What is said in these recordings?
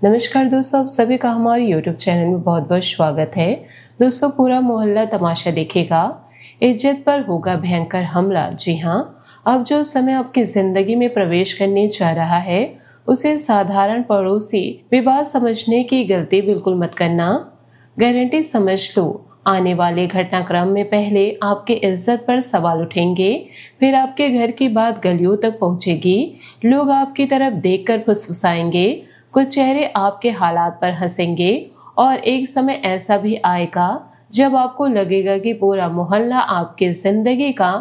नमस्कार दोस्तों, आप सभी का हमारे YouTube चैनल में बहुत बहुत स्वागत है। दोस्तों, पूरा मोहल्ला तमाशा देखेगा, इज्जत पर होगा भयंकर हमला। जी हाँ, अब जो समय आपकी जिंदगी में प्रवेश करने जा रहा है, उसे साधारण पड़ोसी विवाद समझने की गलती बिल्कुल मत करना। गारंटी समझ लो, आने वाले घटनाक्रम में पहले आपकी इज्जत पर सवाल उठेंगे, फिर आपके घर की बात गलियों तक पहुंचेगी। लोग आपकी तरफ देखकर फुसफुसाएंगे, कुछ चेहरे आपके हालात पर हंसेंगे और एक समय ऐसा भी आएगा जब आपको लगेगा कि पूरा मोहल्ला आपकी जिंदगी का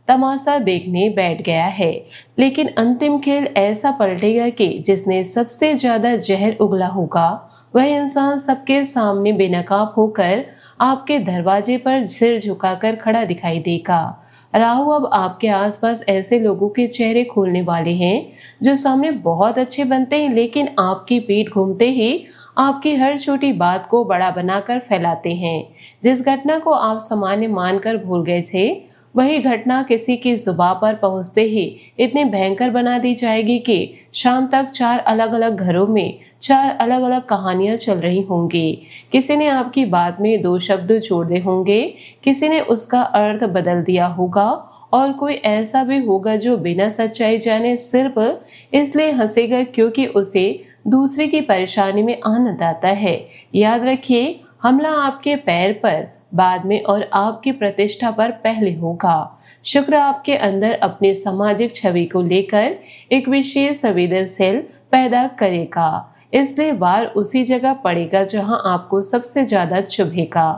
तमाशा देखने बैठ गया है। लेकिन अंतिम खेल ऐसा पलटेगा कि जिसने सबसे ज्यादा जहर उगला होगा, वह इंसान सबके सामने बेनकाब होकर आपके दरवाजे पर सिर झुकाकर खड़ा दिखाई देगा। राहु, अब आपके आसपास ऐसे लोगों के चेहरे खोलने वाले हैं जो सामने बहुत अच्छे बनते हैं, लेकिन आपकी पीठ घूमते ही आपकी हर छोटी बात को बड़ा बनाकर फैलाते हैं। जिस घटना को आप सामान्य मानकर भूल गए थे, वही घटना किसी की जुबान पर पहुंचते ही इतनी भयंकर बना दी जाएगी कि शाम तक 4 अलग अलग घरों में 4 अलग अलग कहानियां चल रही होंगी। किसी ने आपकी बात में 2 शब्द जोड़ दिए होंगे, किसी ने उसका अर्थ बदल दिया होगा और कोई ऐसा भी होगा जो बिना सच्चाई जाने सिर्फ इसलिए हंसेगा क्योंकि उसे दूसरे की परेशानी में आनंद आता है। याद रखिए, हमला आपके पैर पर बाद में और आपकी प्रतिष्ठा पर पहले होगा। शुक्र आपके अंदर अपनी सामाजिक छवि को लेकर एक विशेष संवेदनशील पैदा करेगा, इसलिए वार उसी जगह पड़ेगा जहां आपको सबसे ज्यादा चुभेगा।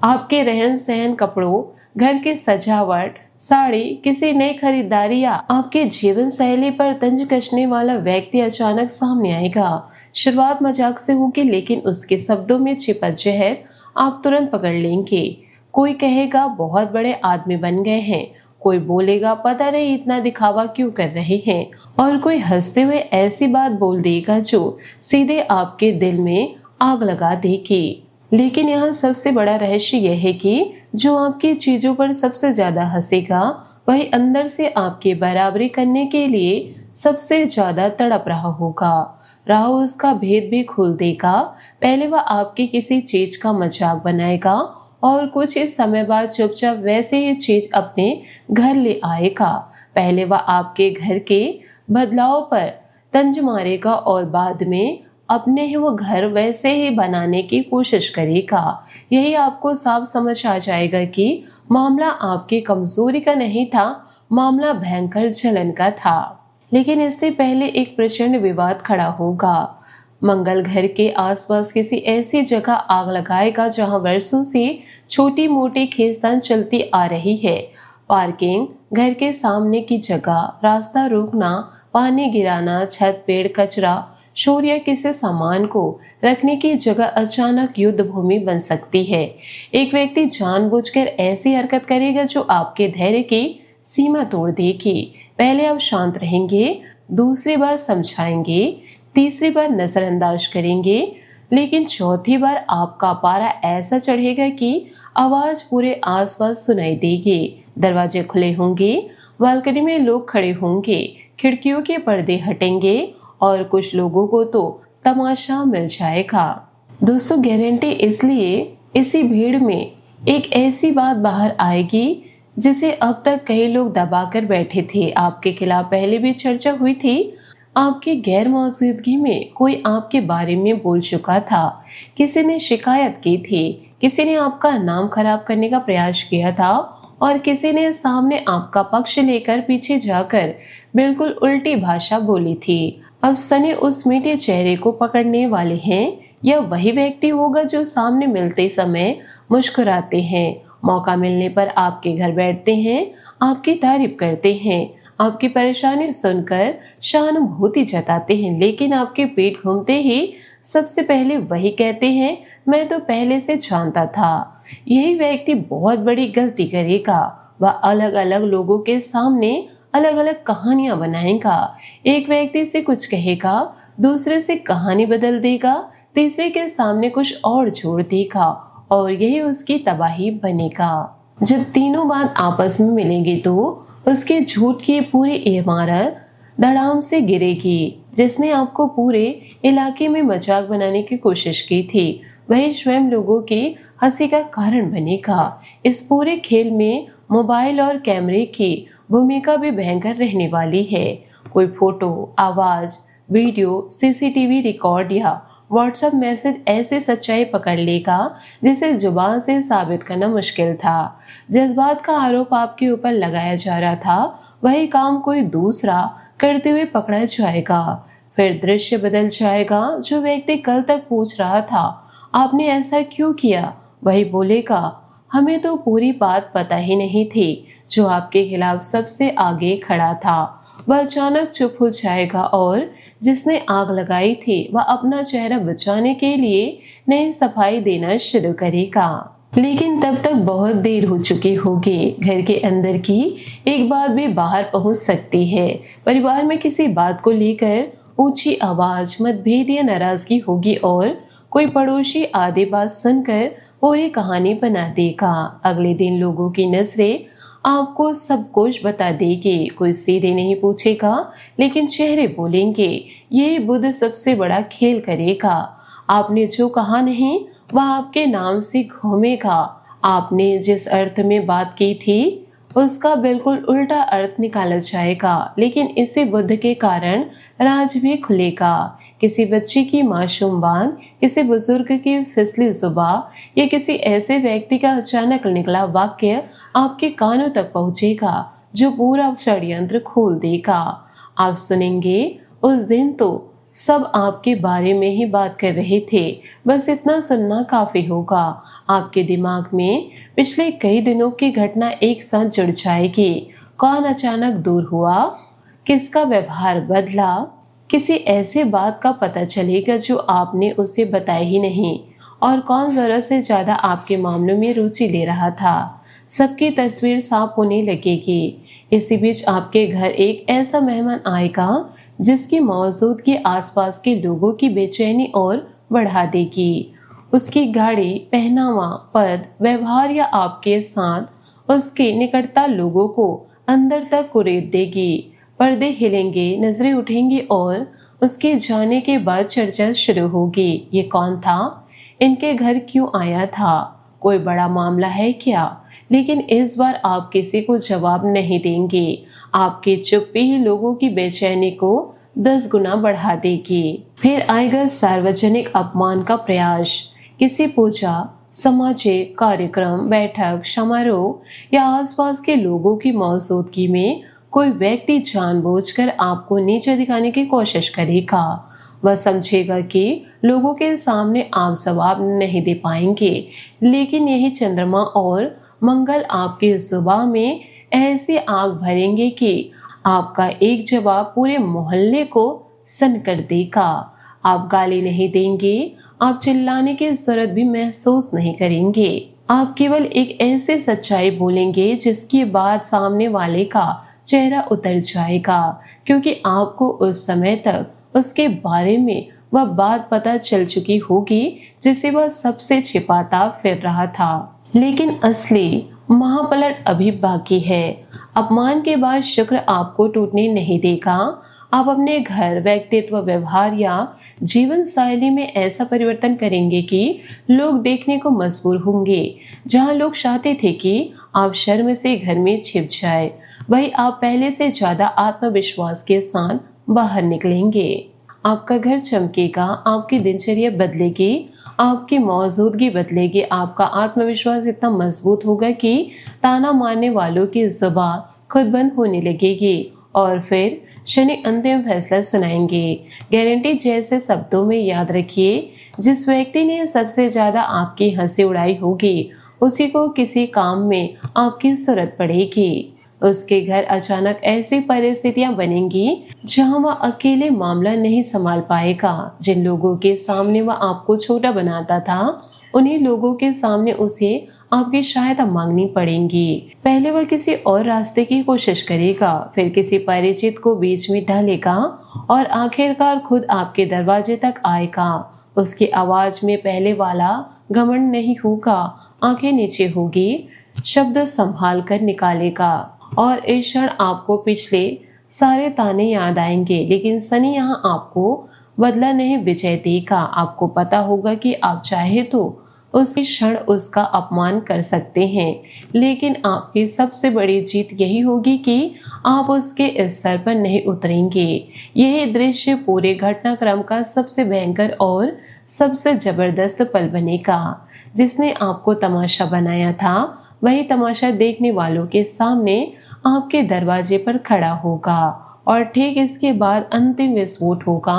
आपके रहन सहन, कपड़ों, घर की सजावट, साड़ी, किसी नई खरीदारी या आपके जीवन शैली पर तंज कसने वाला व्यक्ति अचानक सामने आएगा। शुरुआत मजाक से होगी, लेकिन उसके शब्दों में छिपा जहर आप तुरंत पकड़ लेंगे। कोई कहेगा बहुत बड़े आदमी बन गए हैं, कोई बोलेगा पता नहीं इतना दिखावा क्यों कर रहे हैं, और कोई हंसते हुए ऐसी बात बोल देगा जो सीधे आपके दिल में आग लगा देगी। लेकिन यहाँ सबसे बड़ा रहस्य यह है कि जो आपकी चीजों पर सबसे ज्यादा हंसेगा, वही अंदर से आपकी बराबरी करने के लिए सबसे ज्यादा तड़प रहा होगा। राहु उसका भेद भी खोल देगा। पहले वह आपकी किसी चीज का मजाक बनाएगा और कुछ इस समय बाद चुपचाप वैसे ही चीज अपने घर ले आएगा। पहले वह आपके घर के बदलाव पर तंज मारेगा और बाद में अपने ही वो घर वैसे ही बनाने की कोशिश करेगा। यही आपको साफ समझ आ जाएगा कि मामला आपकी कमजोरी का नहीं था, मामला भयंकर जलन का था। लेकिन इससे पहले एक प्रचंड विवाद खड़ा होगा। मंगल घर के आसपास किसी ऐसी जगह आग लगाएगा जहां वर्षों से छोटी मोटी खींचतान चलती आ रही है। पार्किंग, घर के सामने की जगह, रास्ता रोकना, पानी गिराना, छत, पेड़, कचरा, शोर या किसी सामान को रखने की जगह अचानक युद्ध भूमि बन सकती है। एक व्यक्ति जानबूझकर ऐसी हरकत करेगा जो आपके धैर्य की सीमा तोड़ देगी। पहले आप शांत रहेंगे, दूसरी बार समझाएंगे, तीसरी बार नजरअंदाज करेंगे, लेकिन चौथी बार आपका पारा ऐसा चढ़ेगा कि आवाज पूरे आसपास सुनाई देगी। दरवाजे खुले होंगे, बालकनी में लोग खड़े होंगे, खिड़कियों के पर्दे हटेंगे और कुछ लोगों को तो तमाशा मिल जाएगा। दोस्तों, गारंटी इसलिए इसी भीड़ में एक ऐसी बात बाहर आएगी जिसे अब तक कई लोग दबाकर बैठे थे। आपके खिलाफ पहले भी चर्चा हुई थी, आपकी गैर मौजूदगी में कोई आपके बारे में बोल चुका था, किसी ने शिकायत की थी, किसी ने आपका नाम खराब करने का प्रयास किया था और किसी ने सामने आपका पक्ष लेकर पीछे जाकर बिल्कुल उल्टी भाषा बोली थी। अब सनी उस मीठे चेहरे को पकड़ने वाले हैं। यह वही व्यक्ति होगा जो सामने मिलते समय मुस्कुराते हैं, मौका मिलने पर आपके घर बैठते हैं, आपकी तारीफ करते हैं, आपकी परेशानी सुनकर सहानुभूति जताते हैं, लेकिन आपके पेट घूमते ही सबसे पहले वही कहते हैं, मैं तो पहले से जानता था। यही व्यक्ति बहुत बड़ी गलती करेगा। वह अलग अलग लोगों के सामने अलग अलग कहानियां बनाएगा। एक व्यक्ति से कुछ कहेगा, दूसरे से कहानी बदल देगा, तीसरे के सामने कुछ और जोड़ देगा और यही उसकी तबाही बनेगा। जब तीनों बात आपस में मिलेंगी तो उसके झूठ की पूरी इमारत धड़ाम से गिरेगी। जिसने आपको पूरे इलाके में मजाक बनाने की कोशिश की थी, वही स्वयं लोगों की हंसी का कारण बनेगा। इस पूरे खेल में मोबाइल और कैमरे की भूमिका भी भयंकर रहने वाली है। कोई फोटो, आवाज, वीडियो, सीसीटीवी रिकॉर्ड या व्हाट्सएप मैसेज ऐसे सच्चाई पकड़ लेगा जिसे जुबान से साबित करना मुश्किल था। जिस बात का आरोप आपके ऊपर लगाया जा रहा था, वही काम कोई दूसरा करते हुए पकड़ा जाएगा। फिर दृश्य बदल जाएगा। जो व्यक्ति कल तक पूछ रहा था आपने ऐसा क्यों किया, वही बोलेगा हमें तो पूरी बात पता ही नहीं थी। जो आपके खिलाफ सबसे आगे खड़ा था वह अचानक चुप हो जाएगा और जिसने आग लगाई थी वह अपना चेहरा बचाने के लिए नई सफाई देना शुरू करेगा। लेकिन तब तक बहुत देर हो चुकी होगी। घर के अंदर की एक बात भी बाहर पहुंच सकती है। परिवार में किसी बात को लेकर ऊंची आवाज, मतभेद या नाराजगी होगी और कोई पड़ोसी आधी बात सुनकर पूरी कहानी बना देगा। अगले दिन लोगों की नजरें आपको सब कुछ बता देगी। कोई सीधे नहीं पूछेगा, लेकिन चेहरे बोलेंगे। यही बुद्ध सबसे बड़ा खेल करेगा। आपने जो कहा नहीं वह आपके नाम से घूमेगा। आपने जिस अर्थ में बात की थी उसका बिल्कुल उल्टा अर्थ निकाला जाएगा। लेकिन इसी बुद्ध के कारण राज भी खुलेगा। किसी बच्चे की मासूम बात, किसी बुजुर्ग की फिसली जुबान या किसी ऐसे व्यक्ति का अचानक निकला वाक्य आपके कानों तक पहुंचेगा जो पूरा षड्यंत्र खोल देगा। आप सुनेंगे उस दिन तो सब आपके बारे में ही बात कर रहे थे, बस इतना सुनना काफी होगा। आपके दिमाग में पिछले कई दिनों की घटना एक साथ जुड़ जाएगी। कौन अचानक दूर हुआ, किसका व्यवहार बदला, किसी ऐसे बात का पता चलेगा जो आपने उसे बताया ही नहीं, और कौन जरूरत से ज्यादा आपके मामलों में रुचि ले रहा था। सबकी तस्वीर साफ होने लगेगी। इसी बीच आपके घर एक ऐसा मेहमान आएगा जिसकी मौजूदगी आसपास के लोगों की बेचैनी और बढ़ा देगी। उसकी गाड़ी, पहनावा, पद, व्यवहार या आपके साथ उसके निकटता लोगों को अंदर तक कुरेद देगी। पर्दे हिलेंगे, नजरें उठेंगी और उसके जाने के बाद चर्चा शुरू होगी। ये कौन था? इनके घर क्यों आया था? कोई बड़ा मामला है क्या? लेकिन इस बार आप किसी को जवाब नहीं देंगे। आपकी चुप्पी ही लोगों की बेचैनी को 10 गुना बढ़ा देगी। फिर आएगा सार्वजनिक अपमान का प्रयास। किसी पूजा, सामाजिक कार्यक्रम, बैठक, समारोह या आसपास के लोगों की मौजूदगी में कोई व्यक्ति जानबूझकर आपको नीचे दिखाने की कोशिश करेगा। वह समझेगा कि लोगों के सामने आप जवाब नहीं दे पाएंगे, लेकिन यही चंद्रमा और मंगल आपकी जुबान में ऐसी आग भरेंगे कि आपका एक जवाब पूरे मोहल्ले को सन कर देगा। आप गाली नहीं देंगे, आप चिल्लाने की जरूरत भी महसूस नहीं करेंगे। आप केवल एक ऐसी सच्चाई बोलेंगे जिसके बाद सामने वाले का चेहरा उतर जाएगा, क्योंकि आपको उस समय तक उसके बारे में वह बात पता चल चुकी होगी जिसे वह सबसे छिपाता फिर रहा था। लेकिन असली महापलट अभी बाकी है। अपमान के बाद शुक्र आपको टूटने नहीं देगा। आप अपने घर, व्यक्तित्व, व्यवहार या जीवन शैली में ऐसा परिवर्तन करेंगे कि लोग देखने को मजबूर होंगे। जहां लोग चाहते थे कि आप शर्म से घर में छिप जाए, वही आप पहले से ज्यादा आत्मविश्वास के साथ बाहर निकलेंगे। आपका घर चमकेगा, आपकी दिनचर्या बदलेगी, आपकी मौजूदगी बदलेगी। आपका आत्मविश्वास इतना मजबूत होगा कि ताना मारने वालों की जुबान खुद बंद होने लगेगी और फिर शनि अंतिम फैसला सुनाएंगे। गारंटी जैसे शब्दों में याद रखिए, जिस व्यक्ति ने सबसे ज्यादा आपकी हंसी उड़ाई होगी उसी को किसी काम में आपकी जरूरत पड़ेगी। उसके घर अचानक ऐसी परिस्थितियां बनेंगी जहां वह अकेले मामला नहीं संभाल पाएगा। जिन लोगों के सामने वह आपको छोटा बनाता था, उन्हीं लोगों के सामने उसे आपकी सहायता मांगनी पड़ेगी। पहले वह किसी और रास्ते की कोशिश करेगा, फिर किसी परिचित को बीच में डालेगा और आखिरकार खुद आपके दरवाजे तक आएगा। उसकी आवाज में पहले वाला घमंड नहीं होगा, आंखें नीचे होगी, शब्द संभाल कर निकालेगा और इस क्षण आपको पिछले सारे ताने याद आएंगे, लेकिन शनि यहाँ आपको बदला नहीं विजय देगा। आपको पता होगा कि आप चाहे तो उसी क्षण उसका अपमान कर सकते हैं, लेकिन आपकी सबसे बड़ी जीत यही होगी कि आप उसके स्तर पर नहीं उतरेंगे। यही दृश्य पूरे घटनाक्रम का सबसे भयंकर और सबसे जबरदस्त पल बनेगा। जिसने आपको तमाशा बनाया था, वही तमाशा देखने वालों के सामने आपके दरवाजे पर खड़ा होगा और ठीक इसके बाद अंतिम विस्फोट होगा।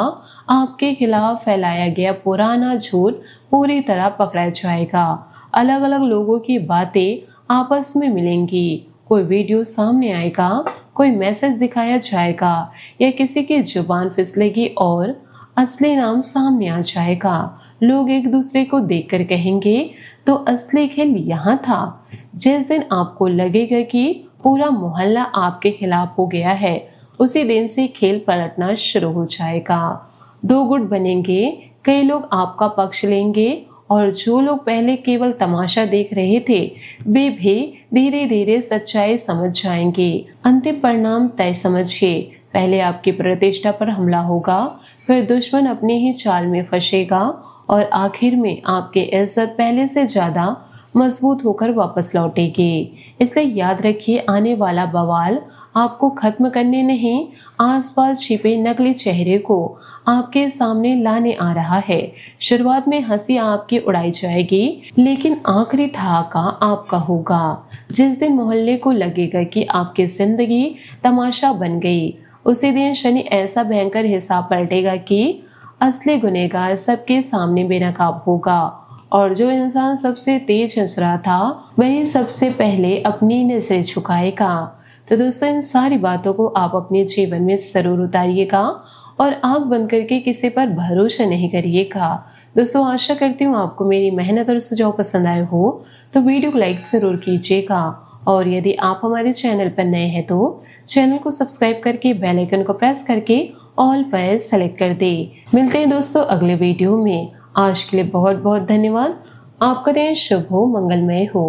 आपके खिलाफ फैलाया गया पुराना झूठ पूरी तरह पकड़ा जाएगा। अलग अलग लोगों की बातें आपस में मिलेंगी, कोई वीडियो सामने आएगा, कोई मैसेज दिखाया जाएगा या किसी की जुबान फिसलेगी और असली नाम सामने आ जाएगा। लोग एक दूसरे को देखकर कहेंगे, तो असली खेल यहाँ था। जिस दिन आपको लगेगा कि पूरा मोहल्ला आपके खिलाफ हो गया है, उसी दिन से खेल पलटना शुरू हो जाएगा। दो गुट बनेंगे, कई लोग आपका पक्ष लेंगे और जो लोग पहले केवल तमाशा देख रहे थे, वे भी धीरे धीरे सच्चाई समझ जाएंगे। अंतिम परिणाम तय समझिए, पहले आपकी प्रतिष्ठा पर हमला होगा, फिर दुश्मन अपने ही चाल में फंसेगा और आखिर में आपकी इज्जत पहले से ज्यादा मजबूत होकर वापस लौटेगी। इसलिए याद रखिए, आने वाला बवाल आपको खत्म करने नहीं, आसपास छिपे नकली चेहरे को आपके सामने लाने आ रहा है। शुरुआत में हंसी आपकी उड़ाई जाएगी, लेकिन आखिरी ठहाका आपका होगा। जिस दिन मोहल्ले को लगेगा कि आपकी जिंदगी तमाशा बन गई, उसी दिन शनि ऐसा भयंकर हिसाब पलटेगा कि असली गुनहगार सबके सामने बेनकाब होगा और जो इंसान सबसे तेज हंस रहा था, वही सबसे पहले अपनी नजरें झुकाएगा। तो दोस्तों, इन सारी बातों को आप अपने जीवन में जरूर उतारिएगा और आंख बंद करके किसी पर भरोसा नहीं करिएगा। दोस्तों, आशा करती हूँ आपको मेरी मेहनत और सुझाव पसंद आए हो, तो वीडियो को लाइक जरूर कीजिएगा और यदि आप हमारे चैनल पर नए हैं तो चैनल को सब्सक्राइब करके बेल आइकन को प्रेस करके ऑल पर सेलेक्ट कर दे। मिलते हैं दोस्तों अगले वीडियो में। आज के लिए बहुत बहुत धन्यवाद। आपका दिन शुभ हो, मंगलमय हो।